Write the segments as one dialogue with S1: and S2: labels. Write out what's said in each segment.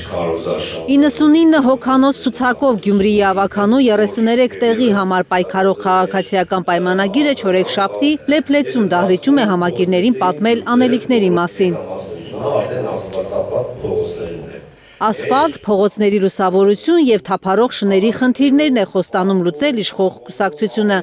S1: 99 հոգանոց ցուցակով Գյումրիի ավականու 33 տեղի համար պայքարող քաղաքացիական պայմանագիրը չորեքշաբթի Լեփլեցում դահլիճում է համակիրներին պատմել անելիքների մասին։ Ասֆալտ, փողոցների լուսավորություն և թափառող շների խնդիրներն է խոստանում լուծել իշխող կուսակցությունը։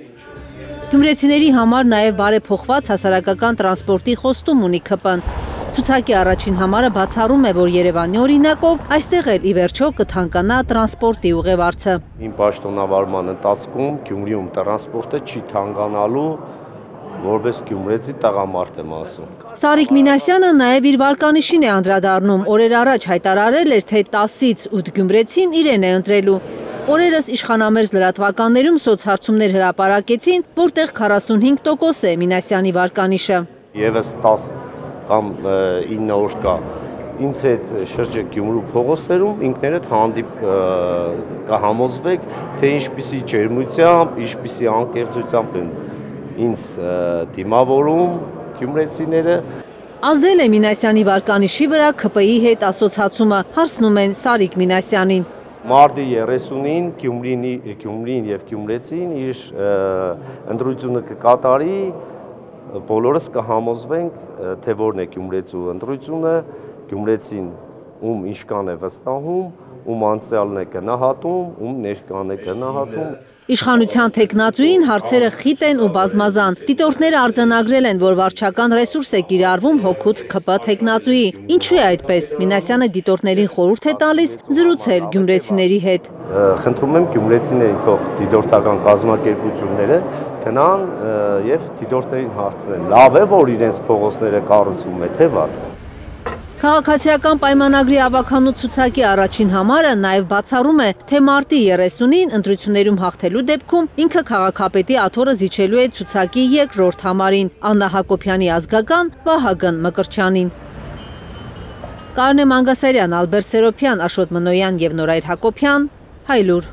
S1: Գյումրեցիների համար նաև բարեփոխված հասարակական տրանսպորտի խոստում ունի ՔՊ-ն։ Ցուցակի առաջին համարը բացառում է, որ Երևանի օրինակով այստեղ էլ ի վերջո կթանկանա տրանսպորտի ուղևորցը։
S2: Իմ պաշտոնավարման ընթացքում Գյումրիում տրանսպորտը չի թանկանալու, որպես գյումրեցի տղամարդ եմ ասում։
S1: Սարիկ Մինասյանը նաև իր վարկանիշին է անդրադառնում, օրեր առաջ հայտարարել էր, թե 10-ից 8 գյումրեցին իրեն է ընտրելու։ Օրերս իշխանամերձ լրատվականներում սոցհարցումներ հրապարակեցին, որտեղ 45% է Մինասյանի վարկանիշը։
S2: Եվս 10 կամ 9 օր կա ինձ հետ շրջեք Գյումրու փողոցներում, ինքներդ կհամոզվեք, թե ինչպիսի ջերմությամբ, ինչպիսի անկեղծությամբ են ինձ դիմավորում գյումրեցիները։
S1: Ազդել է Մինասյանի վարկանիշի վրա ՔՊ-ի հետ ասոցացումը, հարցնում են Սարիկ Մինասյանին։
S2: Մարտի 30-ին Գյումրին և գյումրեցին իր ընտրությունը կկատարի, բոլորս կհամոզվենք, թե որն է գյումրեցու ընտրությունը, գյումրեցին ում ինչքան է վստահում, ում անցյալն է գնահատում, ում ներկան է գնահատում։
S1: Իշխանության թեկնածուին հարցերը խիտ են ու բազմազան։ Դիտորդները արձանագրել են, որ վարչական ռեսուրս է կիրառվում հօգուտ ՔՊ թեկնածուի։ Ինչու է այդպես։ Մինասյանը դիտորդներին խորհուրդ է տալիս զրուցել գյումրեցիների հետ։
S2: Խնդրում եմ գյումրեցիներին թող դիտորդական կազմակերպությունները գնան եւ դիտորդներին հարցնեն, լավ է, որ իրենց փողոցները կառուցվում է, թե վատ։
S1: Քաղաքացիական պայմանագրի ավականու ցուցակի առաջին համարը նաև բացառում է, թե մարտի 30-ին ընտրություններում հաղթելու դեպքում ինքը քաղաքապետի աթոռը զիջելու է ցուցակի երկրորդ համարին՝ Աննա Հակոբյանի ազգական Վահագն Մկրտչյանին։ Կարինե Մանգասարյան, Ալբերտ Սերոբյան, Աշոտ Մնոյան և Նորայր Հակոբյան, Հայլուր։